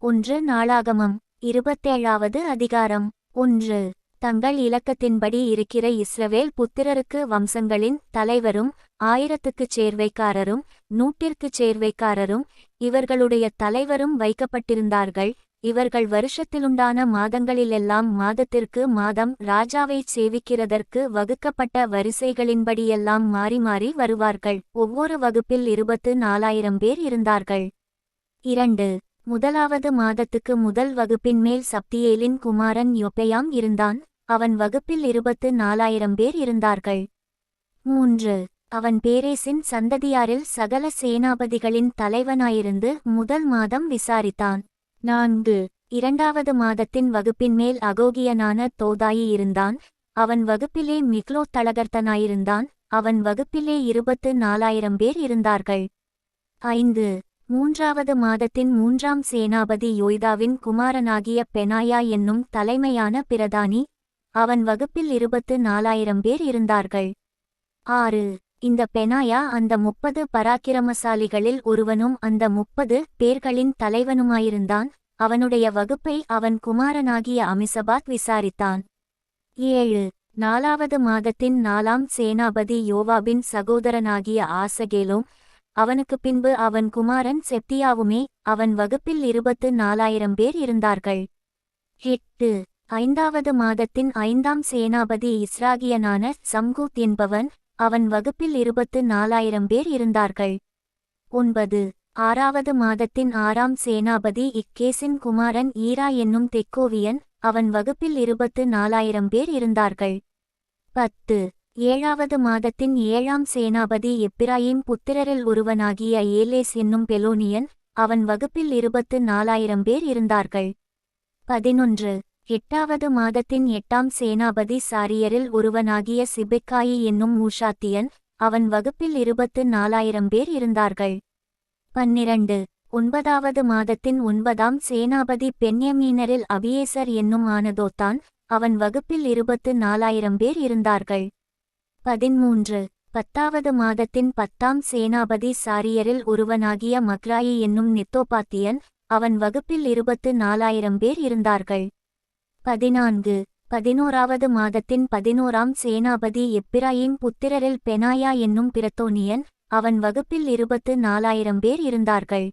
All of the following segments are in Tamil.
ஒன்று நாளாகமம் 27வது அதிகாரம். 1. தங்கள் இலக்கத்தின்படி இருக்கிற இஸ்ரவேல் புத்திரருக்கு வம்சங்களின் தலைவரும் 1000க்குச் சேர்வைக்காரரும் 100ற்குச் சேர்வைக்காரரும் இவர்களுடைய தலைவரும் வைக்கப்பட்டிருந்தார்கள். இவர்கள் வருஷத்திலுண்டான மாதங்களிலெல்லாம் மாதத்திற்கு மாதம் ராஜாவைச் சேவிக்கிறதற்கு வகுக்கப்பட்ட வரிசைகளின்படியெல்லாம் மாறி மாறி வருவார்கள். ஒவ்வொரு வகுப்பில் 24,000 பேர் இருந்தார்கள். 2. முதலாவது மாதத்துக்கு முதல் வகுப்பின் மேல் சப்தியேலின் குமாரன் யொபெயாம் இருந்தான். அவன் வகுப்பில் 24,000 பேர் இருந்தார்கள். 3. அவன் பேரேசின் சந்ததியாரில் சகல சேனாபதிகளின் தலைவனாயிருந்து முதல் மாதம் விசாரித்தான். 4. இரண்டாவது மாதத்தின் வகுப்பின் மேல் அகோகியனான தோதாயி இருந்தான். அவன் வகுப்பிலே மிக்லோத் தளகர்த்தனாயிருந்தான். அவன் வகுப்பிலே 24,000 பேர் இருந்தார்கள். 5. மூன்றாவது மாதத்தின் 3ஆம் சேனாபதி யோய்தாவின் குமாரனாகிய பெனாயா என்னும் தலைமையான பிரதானி. அவன் வகுப்பில் 24,000 பேர் இருந்தார்கள். 6. இந்த பெனாயா அந்த 30 பராக்கிரமசாலிகளில் ஒருவனும் அந்த 30 பேர்களின் தலைவனுமாயிருந்தான். அவனுடைய வகுப்பை அவன் குமாரனாகிய அமிசபாத் விசாரித்தான். 7. நாலாவது மாதத்தின் 4ஆம் சேனாபதி யோவாபின் சகோதரனாகிய ஆசகேலும். அவனுக்கு பின்பு அவன் குமாரன் செப்தியாவுமே. அவன் வகுப்பில் 24,000 பேர் இருந்தார்கள். 8. ஐந்தாவது மாதத்தின் 5ஆம் சேனாபதி இஸ்ராகியனான சம்கூத் என்பவன். அவன் வகுப்பில் 24,000 பேர் இருந்தார்கள். 9. ஆறாவது மாதத்தின் 6ஆம் சேனாபதி இக்கேசின் குமாரன் ஈரா என்னும் தெக்கோவியன். அவன் வகுப்பில் 24,000 பேர் இருந்தார்கள். 10. ஏழாவது மாதத்தின் 7ஆம் சேனாபதி எப்பிராயீம் புத்திரரில் ஒருவனாகிய ஏலேஸ் என்னும் பெலோனியன். அவன் வகுப்பில் 24,000 பேர் இருந்தார்கள். 11. எட்டாவது மாதத்தின் 8ஆம் சேனாபதி சாரியரில் ஒருவனாகிய சிபெக்காயி என்னும் ஊஷாத்தியன். அவன் வகுப்பில் 24,000 பேர் இருந்தார்கள். 12. ஒன்பதாவது மாதத்தின் 9ஆம் சேனாபதி பென்யமீனரில் அபியேசர் என்னும் ஆனதோத்தான். அவன் வகுப்பில் 24,000 பேர் இருந்தார்கள். 13. பத்தாவது மாதத்தின் 10ஆம் சேனாபதி சாரியரில் ஒருவனாகிய மக்ராயி என்னும் நெத்தோபாத்தியன். அவன் வகுப்பில் 24,000 பேர் இருந்தார்கள். 14. 11வது மாதத்தின் 11ஆம் சேனாபதி எப்பிராயீம் புத்திரரில் பெனாயா என்னும் பிரத்தோனியன். அவன் வகுப்பில் 24,000 பேர் இருந்தார்கள்.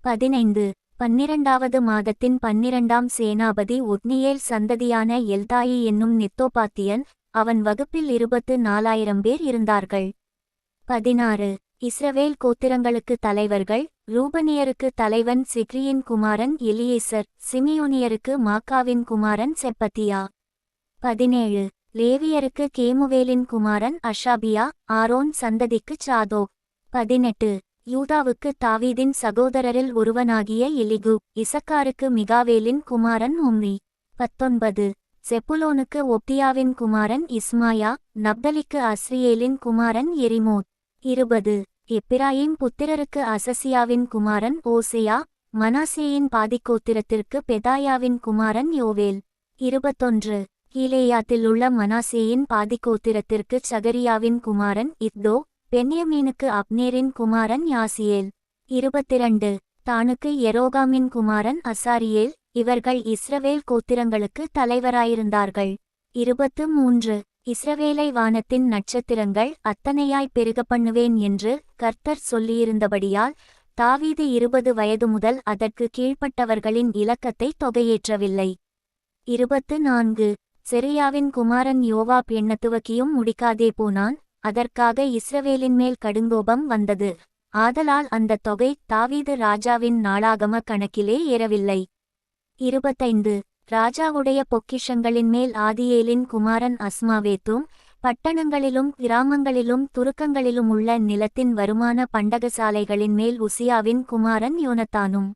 15. 12வது மாதத்தின் 12ஆம் சேனாபதி ஒத்னியேல் சந்ததியான எல்தாயி என்னும் நெத்தோபாத்தியன். அவன் வகுப்பில் 24,000 பேர் இருந்தார்கள். 16. இஸ்ரவேல் கோத்திரங்களுக்கு தலைவர்கள். ரூபனியருக்கு தலைவன் சிக்ரியின் குமாரன் எலியேசர். சிமியோனியருக்கு மாக்காவின் குமாரன் செப்பத்தியா. 17. லேவியருக்கு கேமுவேலின் குமாரன் அஷாபியா. ஆரோன் சந்ததிக்கு சாதோக். 18. யூதாவுக்கு தாவீதின் சகோதரரில் ஒருவனாகிய எலிகு. இசக்காருக்கு மிகாவேலின் குமாரன் உம்ரி. 19. செப்புலோனுக்கு ஒப்தியாவின் குமாரன் இஸ்மாயா. நப்தலிக்கு அஸ்ரியேலின் குமாரன் எரிமோத். 20. எப்பிராயீம் புத்திரருக்கு அசசியாவின் குமாரன் ஓசேயா. மனாசேயின் பாதிக்கோத்திரத்திற்கு பெதாயாவின் குமாரன் யோவேல். 21. கீலேயாத்தில் உள்ள மனாசேயின் பாதிக்கோத்திரத்திற்கு சகரியாவின் குமாரன் இத்தோ. பென்யமீனுக்கு அப்னேரின் குமாரன் யாசியேல். 22. தானுக்கு எரோகாமின் குமாரன் அசாரியேல். இவர்கள் இஸ்ரவேல் கோத்திரங்களுக்கு தலைவராயிருந்தார்கள். 23. இஸ்ரவேலை வானத்தின் நட்சத்திரங்கள் அத்தனையாய் பெருகப் பண்ணுவேன் என்று கர்த்தர் சொல்லியிருந்தபடியால் தாவீது 20 வயது முதல் அதற்கு கீழ்ப்பட்டவர்களின் இலக்கத்தை தொகையேற்றவில்லை. 24. செருயாவின் குமாரன் யோவாப் எண்ணத்துவக்கியும் முடிக்காதே போனான். அதற்காக இஸ்ரவேலின் மேல் கடுங்கோபம் வந்தது. ஆதலால் அந்த தொகை தாவீது ராஜாவின் நாளாகம கணக்கிலே ஏறவில்லை. 25. ராஜாவுடைய பொக்கிஷங்களின் மேல் ஆதியேலின் குமாரன் அஸ்மாவேத்தும். பட்டணங்களிலும் கிராமங்களிலும் துருக்கங்களிலும் உள்ள நிலத்தின் வருமான பண்டகசாலைகளின் மேல் உசியாவின் குமாரன் யோனத்தானும்.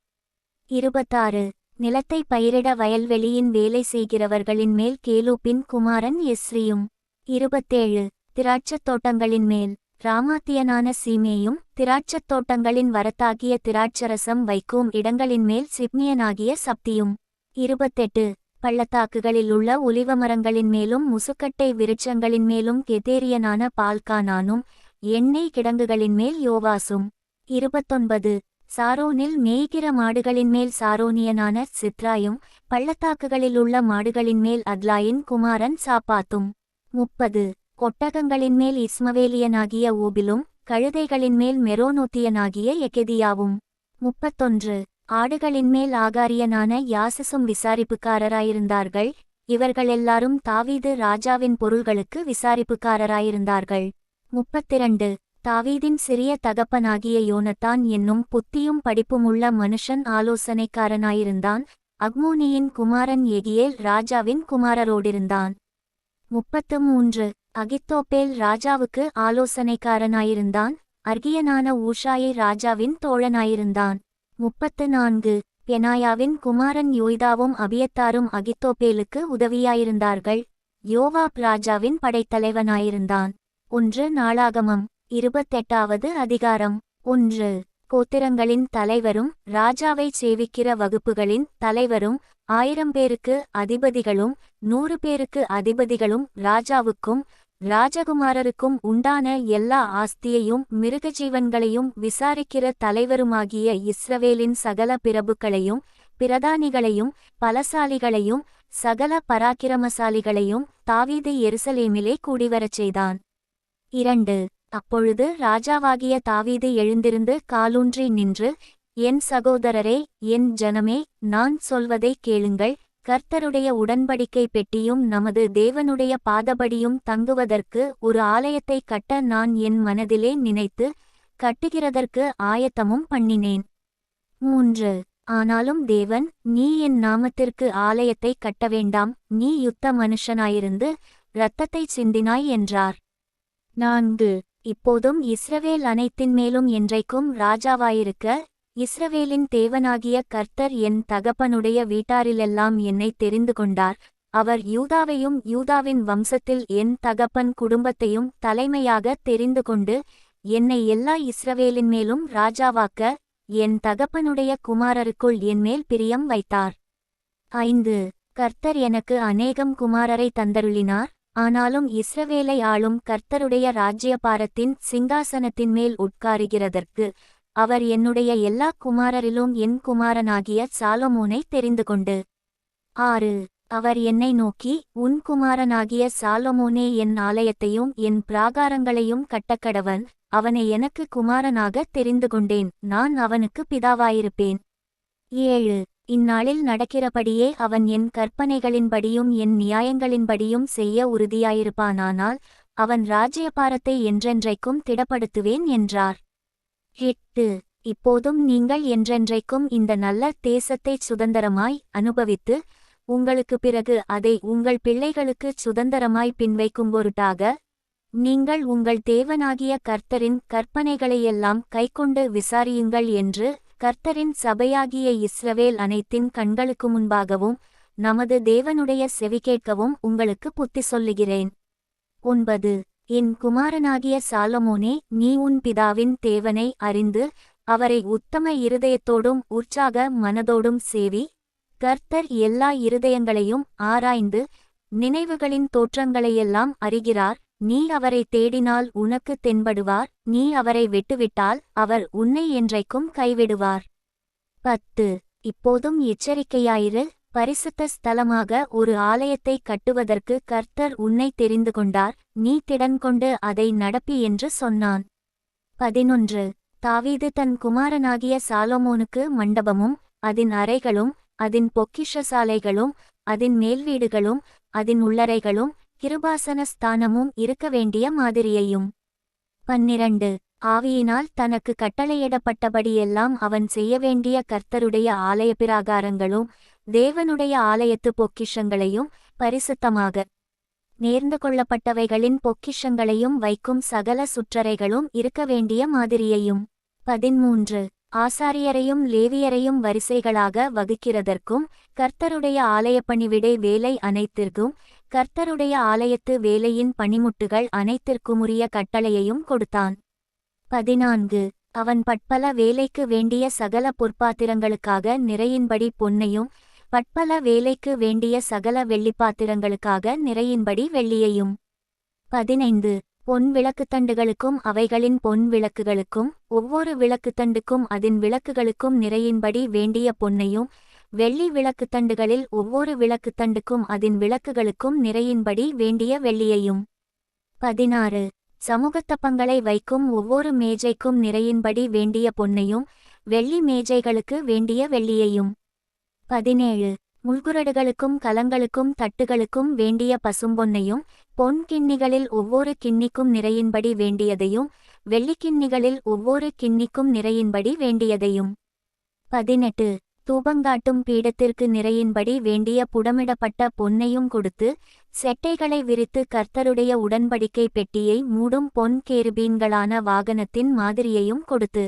26. நிலத்தை பயிரிட வயல்வெளியின் வேலை செய்கிறவர்களின் மேல் கேலூப்பின் குமாரன் எஸ்ரியும். 27. திராட்சத் தோட்டங்களின் மேல் ராமாத்தியனான சீமேயும். திராட்சத் தோட்டங்களின் வரத்தாகிய திராட்சரசம் வைக்கும் இடங்களின் மேல் சிப்மியனாகிய சப்தியும். 28. பள்ளத்தாக்குகளில் உள்ள ஒலிவமரங்களின் மேலும் முசுக்கட்டை விருட்சங்களின் மேலும் கெதேரியனான பால்கானானும். எண்ணெய் கிடங்குகளின் மேல் யோவாசும். 29. சாரோனில் மேய்கிற மாடுகளின் மேல் சாரோனியனான சித்ராயும், பள்ளத்தாக்குகளிலுள்ள மாடுகளின் மேல் அத்லாயின் குமாரன் சாப்பாத்தும். 30 ஒட்டகங்களின் மேல் இஸ்மவேலியனாகிய ஊபிலும், கழுதைகளின் மேல் மெரோனோத்தியனாகிய எகெதியாவும். 31 ஆடுகளின் மேல் ஆகாரியனான யாசசும் விசாரிப்புக்காரராயிருந்தார்கள். இவர்கள் எல்லாரும் தாவீது ராஜாவின் பொருள்களுக்கு விசாரிப்புக்காரராயிருந்தார்கள். 32 தாவீதின் சிறிய தகப்பனாகிய யோனத்தான் என்னும் புத்தியும் படிப்புமுள்ள மனுஷன் ஆலோசனைக்காரனாயிருந்தான். அக்மோனியின் குமாரன் எகியேல் ராஜாவின் குமாரரோடிருந்தான். 33 அகித்தோப்பேல் ராஜாவுக்கு ஆலோசனைக்காரனாயிருந்தான். அர்கியனான ஊஷாயை ராஜாவின் தோழனாயிருந்தான். 34 பெனாயாவின் குமாரன் யோய்தாவும் அபியத்தாரும் அகித்தோப்பேலுக்கு உதவியாயிருந்தார்கள். யோவாப் ராஜாவின் படைத்தலைவனாயிருந்தான். 1 நாளாகமம் 28வது அதிகாரம். 1 கோத்திரங்களின் தலைவரும் ராஜாவைச் சேவிக்கிற வகுப்புகளின் தலைவரும் 1000 பேருக்கு அதிபதிகளும் 100 பேருக்கு அதிபதிகளும் ராஜாவுக்கும் ராஜகுமாரருக்கும் உண்டான எல்லா ஆஸ்தியையும் மிருகஜீவன்களையும் விசாரிக்கிற தலைவருமாகிய இஸ்ரவேலின் சகல பிரபுக்களையும் பிரதானிகளையும் பலசாலிகளையும் சகல பராக்கிரமசாலிகளையும் தாவீது எருசலேமிலே கூடிவரச் செய்தான். 2 அப்பொழுது ராஜாவாகிய தாவீது எழுந்திருந்து காலூன்றி நின்று, என் சகோதரரே, என் ஜனமே, நான் சொல்வதை கேளுங்கள். கர்த்தருடைய உடன்படிக்கை பெட்டியும் நமது தேவனுடைய பாதபடியும் தங்குவதற்கு ஒரு ஆலயத்தை கட்ட நான் என் மனதிலே நினைத்து கட்டுகிறதற்கு ஆயத்தமும் பண்ணினேன். 3 ஆனாலும் தேவன், நீ என் நாமத்திற்கு ஆலயத்தை கட்ட வேண்டாம், நீ யுத்த மனுஷனாயிருந்து இரத்தத்தைச் சிந்தினாய் என்றார். 4 இப்போதும் இஸ்ரவேல் அனைத்தின் மேலும் என்றைக்கும் ராஜாவாயிருக்க இஸ்ரவேலின் தேவனாகிய கர்த்தர் என் தகப்பனுடைய வீட்டாரிலெல்லாம் என்னை தெரிந்து கொண்டார். அவர் யூதாவையும் யூதாவின் வம்சத்தில் என் தகப்பன் குடும்பத்தையும் தலைமையாக தெரிந்து கொண்டு என்னை எல்லா இஸ்ரவேலின் மேலும் ராஜாவாக்க என் தகப்பனுடைய குமாரருக்குள் என்மேல் பிரியம் வைத்தார். 5 கர்த்தர் எனக்கு அநேகம் குமாரரை தந்தருளினார். ஆனாலும் இஸ்ரவேலை ஆளும் கர்த்தருடைய ராஜ்யபாரத்தின் சிங்காசனத்தின் மேல் உட்காருகிறதற்கு அவர் என்னுடைய எல்லா குமாரரிலும் என் குமாரனாகிய சாலமோனை தெரிந்து கொண்டு. 6 அவர் என்னை நோக்கி, உன் குமாரனாகிய சாலமோனே என் ஆலயத்தையும் என் பிராகாரங்களையும் கட்டக்கடவன், அவனை எனக்கு குமாரனாக தெரிந்து கொண்டேன், நான் அவனுக்கு பிதாவாயிருப்பேன். 7 இந்நாளில் நடக்கிறபடியே அவன் என் கற்பனைகளின்படியும் என் நியாயங்களின்படியும் செய்ய உறுதியாயிருப்பானானால் அவன் ராஜ்யபாரத்தை என்றென்றைக்கும் திடப்படுத்துவேன் என்றார். 8 இப்போதும் நீங்கள் என்றென்றைக்கும் இந்த நல்ல தேசத்தைச் சுதந்தரமாய் அனுபவித்து உங்களுக்கு பிறகு அதை உங்கள் பிள்ளைகளுக்குச் சுதந்தரமாய் பின்வைக்கும் பொருட்டாக நீங்கள் உங்கள் தேவனாகிய கர்த்தரின் கற்பனைகளையெல்லாம் கைக்கொண்டு விசாரியுங்கள் என்று கர்த்தரின் சபையாகிய இஸ்ரவேல் அனைத்தின் கண்களுக்கு முன்பாகவும் நமது தேவனுடைய செவிகேட்கவும் உங்களுக்கு புத்தி சொல்லுகிறேன். 9 என் குமாரனாகிய சாலமோனே, நீ உன் பிதாவின் தேவனை அறிந்து அவரை உத்தம இருதயத்தோடும் உற்சாக மனதோடும் சேவி. கர்த்தர் எல்லா இருதயங்களையும் ஆராய்ந்து நினைவுகளின் தோற்றங்களையெல்லாம் அறிகிறார். நீ அவரை தேடினால் உனக்கு தென்படுவார், நீ அவரை விட்டுவிட்டால் அவர் உன்னை என்றைக்கும் கைவிடுவார். 10 இப்போதும் எச்சரிக்கையாயிரு, பரிசுத்த ஸ்தலமாக ஒரு ஆலயத்தை கட்டுவதற்கு கர்த்தர் உன்னை தெரிந்து கொண்டார், நீ திடன்கொண்டு அதை நடப்பி என்று சொன்னான். 11 தாவீது தன் குமாரனாகிய சாலமோனுக்கு மண்டபமும் அதின் அறைகளும் அதின் பொக்கிஷசாலைகளும் அதின் மேல்வீடுகளும் அதின் உள்ளறைகளும் கிருபாசன ஸ்தானமும் இருக்க வேண்டிய மாதிரியையும். 12 ஆவியினால் தனக்கு கட்டளையிடப்பட்டபடியெல்லாம் அவன் செய்ய வேண்டிய கர்த்தருடைய ஆலய பிராகாரங்களும் தேவனுடைய ஆலயத்து பொக்கிஷங்களையும் பரிசுத்தமாக நேர்ந்து கொள்ளப்பட்டவைகளின் பொக்கிஷங்களையும் வைக்கும் சகல சுற்றறைகளும் இருக்க வேண்டிய மாதிரியையும். 13 ஆசாரியரையும் லேவியரையும் வரிசைகளாக வகுக்கிறதற்கும் கர்த்தருடைய ஆலயப்பணிவிடை வேலை அனைத்திற்கும் கர்த்தருடைய ஆலயத்து வேலையின் பணிமுட்டுகள் அனைத்திற்குமுரிய கட்டளையையும் கொடுத்தான். 14 அவன் பட்பல வேலைக்கு வேண்டிய சகல பொற்பாத்திரங்களுக்காக நிறையின்படி பொன்னையும் பட்பல வேலைக்கு வேண்டிய சகல வெள்ளிப்பாத்திரங்களுக்காக நிறையின்படி வெள்ளியையும். 15 பொன் விளக்குத்தண்டுகளுக்கும் அவைகளின் பொன் விளக்குகளுக்கும் ஒவ்வொரு விளக்குத்தண்டுக்கும் அதன் விளக்குகளுக்கும் நிறையின்படி வேண்டிய பொன்னையும், வெள்ளி விளக்குத்தண்டுகளில் ஒவ்வொரு விளக்குத்தண்டுக்கும் அதன் விளக்குகளுக்கும் நிறையின்படி வேண்டிய வெள்ளியையும். 16 சமூகத்தப்பங்களை வைக்கும் ஒவ்வொரு மேஜைக்கும் நிறையின்படி வேண்டிய பொன்னையும், வெள்ளி மேஜைகளுக்கு வேண்டிய வெள்ளியையும். 17 முள்குரடுகளுக்கும் கலங்களுக்கும் தட்டுகளுக்கும் வேண்டிய பசும்பொன்னையும், பொன் கிண்ணிகளில் ஒவ்வொரு கிண்ணிக்கும் நிறையின்படி வேண்டியதையும், வெள்ளிக்கிண்ணிகளில் ஒவ்வொரு கிண்ணிக்கும் நிறையின்படி வேண்டியதையும். 18 தூபங்காட்டும் பீடத்திற்கு நிறையின்படி வேண்டிய புடமிடப்பட்ட பொன்னையும் கொடுத்து, செட்டைகளை விரித்து கர்த்தருடைய உடன்படிக்கை பெட்டியை மூடும் பொன் கேருபீன்களான வாகனத்தின் மாதிரியையும் கொடுத்து.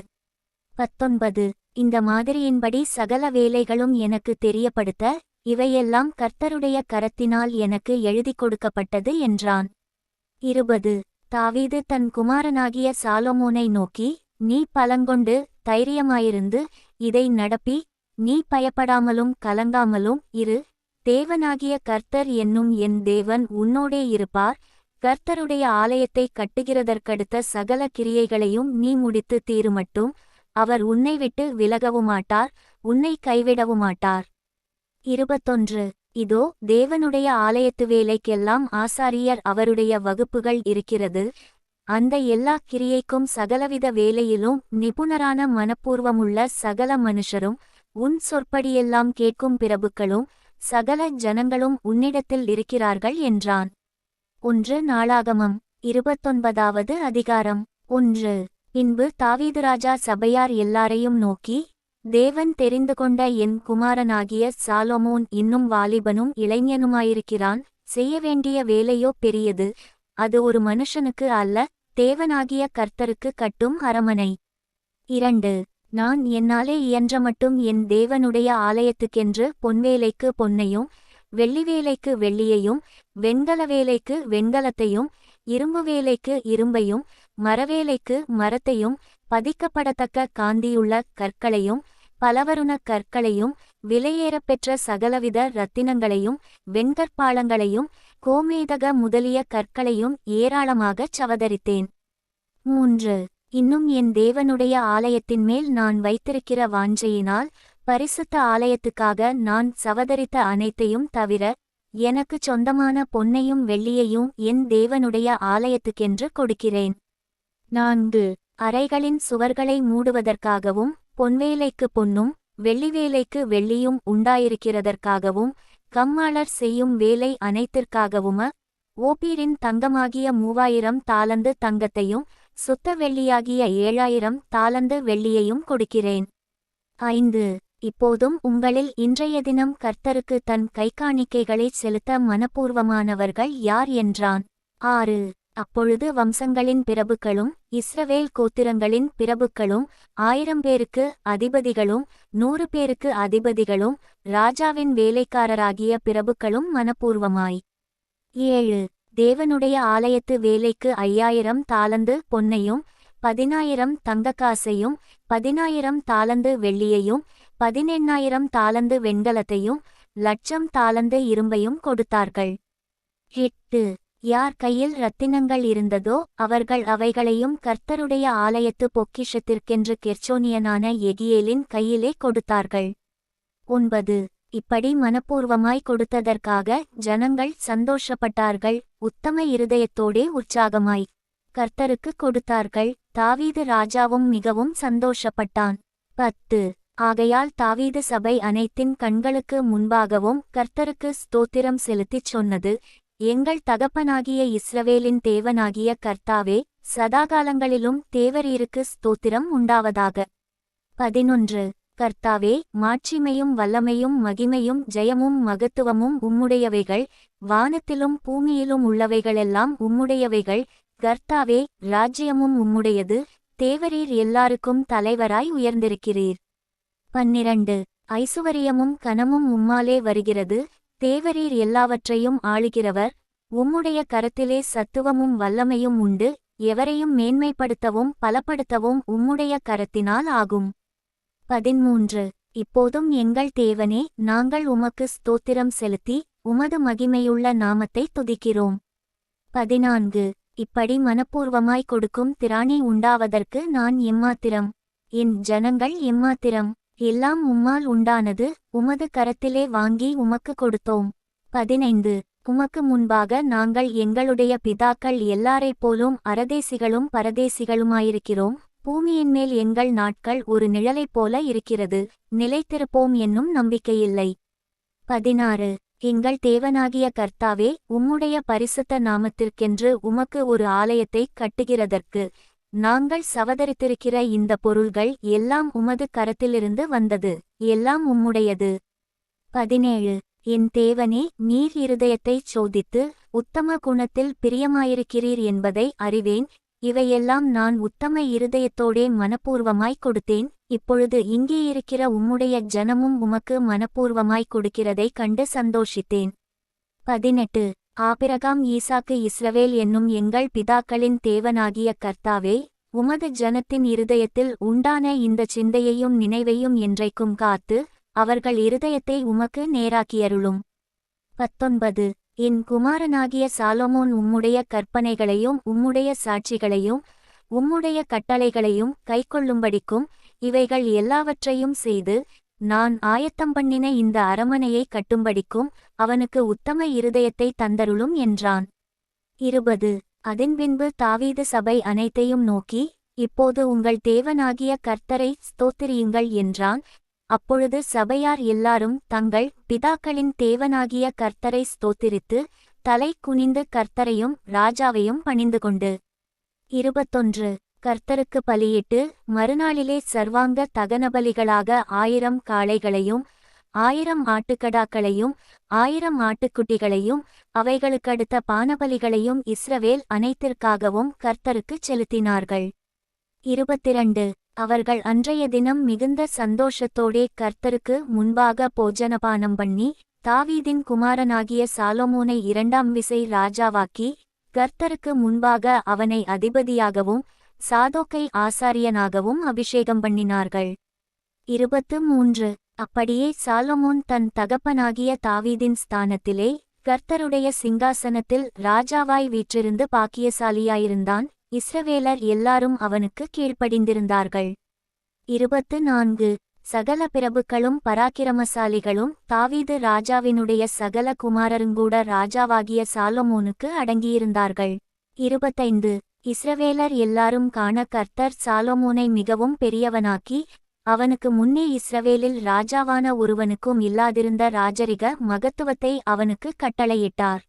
19 இந்த மாதிரியின்படி சகல வேலைகளும் எனக்கு தெரியப்படுத்த, இவையெல்லாம் கர்த்தருடைய கரத்தினால் எனக்கு எழுதி கொடுக்கப்பட்டது என்றான். 20 தாவீது தன் குமாரனாகிய சாலொமோனை நோக்கி, நீ பலங்கொண்டு தைரியமாயிருந்து இதை நடப்பி, நீ பயப்படாமலும் கலங்காமலும் இரு. தேவனாகிய கர்த்தர் என்னும் என் தேவன் உன்னோடே இருப்பார். கர்த்தருடைய ஆலயத்தை கட்டுகிறதற்கடுத்த சகல கிரியைகளையும் நீ முடித்து தீருமட்டும் அவர் உன்னை விட்டு விலகவுமாட்டார், உன்னை கைவிடவுமாட்டார். 21 இதோ தேவனுடைய ஆலயத்து வேலைக்கெல்லாம் ஆசாரியர் அவருடைய வகுப்புகள் இருக்கிறது. அந்த எல்லா கிரியைக்கும் சகலவித வேலையிலும் நிபுணரான மனப்பூர்வமுள்ள சகல மனுஷரும், உன் சொற்படியெல்லாம் கேட்கும் பிரபுக்களும் சகல ஜனங்களும் உன்னிடத்தில் இருக்கிறார்கள் என்றான். 1 நாளாகமம் 29வது அதிகாரம். 1 பின்பு தாவீது ராஜா சபையார் எல்லாரையும் நோக்கி, தேவன் தெரிந்து கொண்ட என் குமாரனாகிய சாலொமோன் இன்னும் வாலிபனும் இளைஞனுமாயிருக்கிறான். செய்ய வேண்டிய வேலையோ பெரியது, அது ஒரு மனுஷனுக்கு அல்ல, தேவனாகிய கர்த்தருக்கு கட்டும் அரமனை. 2 நான் என்னாலே இயன்றமட்டும் என் தேவனுடைய ஆலயத்துக்கென்று பொன்வேலைக்கு பொன்னையும், வெள்ளிவேலைக்கு வெள்ளியையும், வெண்கல வேலைக்கு வெண்கலத்தையும், இரும்பு வேலைக்கு இரும்பையும், மரவேலைக்கு மரத்தையும், பதிக்கப்படத்தக்க காந்தியுள்ள கற்களையும், பலவருண கற்களையும், விலையேறப்பெற்ற சகலவித இரத்தினங்களையும், வெண்கற்பாளங்களையும், கோமேதக முதலிய கற்களையும் ஏராளமாகச் சவதரித்தேன். 3 இன்னும் என் தேவனுடைய ஆலயத்தின் மேல் நான் வைத்திருக்கிற வாஞ்சையினால், பரிசுத்த ஆலயத்துக்காக நான் சவதரித்த அனைத்தையும் தவிர, எனக்குச் சொந்தமான பொன்னையும் வெள்ளியையும் என் தேவனுடைய ஆலயத்துக்கென்று கொடுக்கிறேன். 4 அறைகளின் சுவர்களை மூடுவதற்காகவும், பொன்வேலைக்கு பொன்னும் வெள்ளிவேலைக்கு வெள்ளியும் உண்டாயிருக்கிறதற்காகவும், கம்மாளர் செய்யும் வேலை அனைத்திற்காகவும் ஓப்பீரின் தங்கமாகிய 3000 தாலந்து தங்கத்தையும், சுத்த வெள்ளியாகிய 7000 தாலந்து வெள்ளியையும் கொடுக்கிறேன். 5 இப்போதும் உங்களில் இன்றைய தினம் கர்த்தருக்கு தன் கைக்காணிக்கைகளைச் செலுத்த மனப்பூர்வமானவர்கள் யார் என்றான். 6 அப்பொழுது வம்சங்களின் பிரபுக்களும் இஸ்ரவேல் கோத்திரங்களின் பிரபுக்களும் 1000 பேருக்கு அதிபதிகளும் 100 பேருக்கு அதிபதிகளும் ராஜாவின் வேலைக்காரராகிய பிரபுக்களும் மனப்பூர்வமாய் 7 தேவனுடைய ஆலயத்து வேலைக்கு 5000 தாலந்து பொன்னையும் 10000 தங்கக்காசையும் 10000 தாலந்து வெள்ளியையும் 18000 தாலந்து வெண்கலத்தையும் 1,00,000 தாலந்து இரும்பையும் கொடுத்தார்கள். 8 யார் கையில் இரத்தினங்கள் இருந்ததோ அவர்கள் அவைகளையும் கர்த்தருடைய ஆலயத்து பொக்கிஷத்திற்கென்று கெர்சோனியனான எகியேலின் கையிலே கொடுத்தார்கள். 9 இப்படி மனப்பூர்வமாய் கொடுத்ததற்காக ஜனங்கள் சந்தோஷப்பட்டார்கள், உத்தம இருதயத்தோடே உற்சாகமாய் கர்த்தருக்கு கொடுத்தார்கள். தாவீது ராஜாவும் மிகவும் சந்தோஷப்பட்டான். 10 ஆகையால் தாவீது சபை அனைத்தின் கண்களுக்கு முன்பாகவும் கர்த்தருக்கு ஸ்தோத்திரம் செலுத்திச் சொன்னது, எங்கள் தகப்பனாகிய இஸ்ரவேலின் தேவனாகிய கர்த்தாவே, சதாகாலங்களிலும் தேவரீருக்கு ஸ்தோத்திரம் உண்டாவதாக. 11 கர்த்தாவே, மாட்சிமையும் வல்லமையும் மகிமையும் ஜெயமும் மகத்துவமும் உம்முடையவைகள், வானத்திலும் பூமியிலும் உள்ளவைகளெல்லாம் உம்முடையவைகள். கர்த்தாவே, ராஜ்யமும் உம்முடையது, தேவரீர் எல்லாருக்கும் தலைவராய் உயர்ந்திருக்கிறீர். 12 ஐசுவரியமும் கனமும் உம்மாலே வருகிறது, தேவரீர் எல்லாவற்றையும் ஆளுகிறவர், உம்முடைய கரத்திலே சத்துவமும் வல்லமையும் உண்டு, எவரையும் மேன்மைப்படுத்தவும் பலப்படுத்தவும் உம்முடைய கரத்தினால் ஆகும். 13 இப்போதும் எங்கள் தேவனே, நாங்கள் உமக்கு ஸ்தோத்திரம் செலுத்தி உமது மகிமையுள்ள நாமத்தை துதிக்கிறோம். 14 இப்படி மனப்பூர்வமாய் கொடுக்கும் திராணி உண்டாவதற்கு நான் எம்மாத்திரம், என் ஜனங்கள் எம்மாத்திரம். எல்லாம் உம்மால் உண்டானது, உமது கரத்திலே வாங்கி உமக்கு கொடுத்தோம். 15 உமக்கு முன்பாக நாங்கள் எங்களுடைய பிதாக்கள் எல்லாரைப் போலும் அரதேசிகளும் பரதேசிகளுமாயிருக்கிறோம். பூமியின்மேல் எங்கள் நாட்கள் ஒரு நிழலைப் போல இருக்கிறது, நிலைத்திருப்போம் என்னும் நம்பிக்கையில்லை. 16 எங்கள் தேவனாகிய கர்த்தாவே, உம்முடைய பரிசுத்த நாமத்திற்கென்று உமக்கு ஒரு ஆலயத்தைக் கட்டுகிறதற்கு நாங்கள் சவதரித்திருக்கிற இந்த பொருள்கள் எல்லாம் உமது கரத்திலிருந்து வந்தது, எல்லாம் உம்முடையது. 17 என் தேவனே, நீர் இருதயத்தைச் சோதித்து உத்தம குணத்தில் பிரியமாயிருக்கிறீர் என்பதை அறிவேன். இவையெல்லாம் நான் உத்தம இருதயத்தோடே மனப்பூர்வமாய் கொடுத்தேன். இப்பொழுது இங்கே இருக்கிற உம்முடைய ஜனமும் உமக்கு மனப்பூர்வமாய் கொடுக்கிறதைக் கண்டு சந்தோஷித்தேன். 18 ஆபிரகாம் ஈசாக்கு இஸ்ரவேல் என்னும் எங்கள் பிதாக்களின் தேவனாகிய கர்த்தாவே, உமது ஜனத்தின் இருதயத்தில் உண்டான இந்த சிந்தையையும் நினைவையும் என்றைக்கும் காத்து அவர்கள் இருதயத்தை உமக்கு நேராக்கியருளும். 19 என் குமாரனாகிய சாலொமோன் உம்முடைய கற்பனைகளையும் உம்முடைய சாட்சிகளையும் உம்முடைய கட்டளைகளையும் கைக்கொள்ளும்படிக்கும் இவைகள் எல்லாவற்றையும் செய்து நான் ஆயத்தம்பண்ணின இந்த அரமனையை கட்டும்படிக்கும் அவனுக்கு உத்தம இருதயத்தை தந்தருளும் என்றான். 20 அதன்பின்பு தாவீது சபை அனைத்தையும் நோக்கி, இப்போது உங்கள் தேவனாகிய கர்த்தரை ஸ்தோத்திரியுங்கள் என்றான். அப்பொழுது சபையார் எல்லாரும் தங்கள் பிதாக்களின் தேவனாகிய கர்த்தரை ஸ்தோத்திரித்து தலை குனிந்து கர்த்தரையும் ராஜாவையும் பணிந்துகொண்டு 21 கர்த்தருக்கு பலியிட்டு மறுநாளிலே சர்வாங்க தகனபலிகளாக 1000 காளைகளையும் 1000 ஆட்டுக்கடாக்களையும் 1000 ஆட்டுக்குட்டிகளையும் அவைகளுக்கடுத்த பானபலிகளையும் இஸ்ரவேல் அனைத்திற்காகவும் கர்த்தருக்குச் செலுத்தினார்கள். 22 அவர்கள் அன்றைய தினம் மிகுந்த சந்தோஷத்தோடே கர்த்தருக்கு முன்பாக போஜனபானம் பண்ணி தாவீதின் குமாரனாகிய சாலொமோனை 2ஆம் விசை ராஜாவாக்கி கர்த்தருக்கு முன்பாக அவனை அதிபதியாகவும் சாதோக்கை ஆசாரியனாகவும் அபிஷேகம் பண்ணினார்கள். 23 அப்படியே சாலொமோன் தன் தகப்பனாகிய தாவீதின் ஸ்தானத்திலே கர்த்தருடைய சிங்காசனத்தில் ராஜாவாய் வீற்றிருந்து பாக்கியசாலியாயிருந்தான். இஸ்ரவேலர் எல்லாரும் அவனுக்கு கீழ்ப்படிந்திருந்தார்கள். 24 சகல பிரபுக்களும் பராக்கிரமசாலிகளும் தாவீது ராஜாவினுடைய சகல குமாரருங்கூட ராஜாவாகிய சாலொமோனுக்கு அடங்கியிருந்தார்கள். 25 இஸ்ரவேலர் எல்லாரும் காண கர்த்தர் சாலொமோனை மிகவும் பெரியவனாக்கி அவனுக்கு முன்னே இஸ்ரவேலில் ராஜாவான ஒருவனுக்கும் இல்லாதிருந்த ராஜரிக மகத்துவத்தை அவனுக்கு கட்டளையிட்டார்.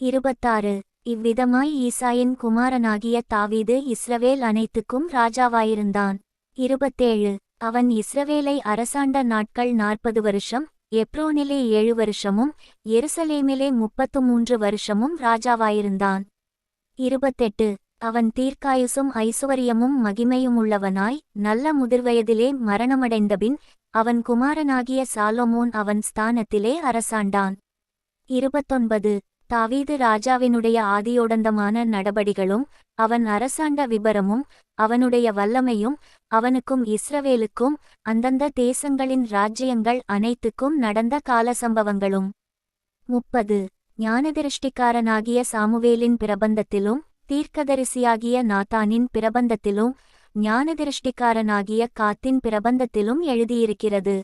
26 இவ்விதமாய் ஈசாயின் குமாரனாகிய தாவீது இஸ்ரவேல் அனைத்துக்கும் ராஜாவாயிருந்தான். 27 அவன் இஸ்ரவேலை அரசாண்ட நாட்கள் 40 வருஷம், எப்ரோனிலே 7 வருஷமும் எருசலேமிலே 33 வருஷமும் ராஜாவாயிருந்தான். 28 அவன் தீர்க்காயுசும் ஐசுவரியமும் மகிமையுமுள்ளவனாய் நல்ல முதிர்வயதிலே மரணமடைந்தபின் அவன் குமாரனாகிய சாலொமோன் அவன் ஸ்தானத்திலே அரசாண்டான். 29 தாவீது ராஜாவினுடைய ஆதியோடந்தமான நடபடிகளும் அவன் அரசாண்ட விபரமும் அவனுடைய வல்லமையும் அவனுக்கும் இஸ்ரவேலுக்கும் அந்தந்த தேசங்களின் ராஜ்யங்கள் அனைத்துக்கும் நடந்த காலசம்பவங்களும். 30 ஞானதிருஷ்டிக்காரனாகிய சாமுவேலின் பிரபந்தத்திலும் தீர்க்கதரிசியாகிய நாத்தானின் பிரபந்தத்திலும் ஞானதிருஷ்டிக்காரனாகிய காத்தின் பிரபந்தத்திலும் எழுதியிருக்கிறது.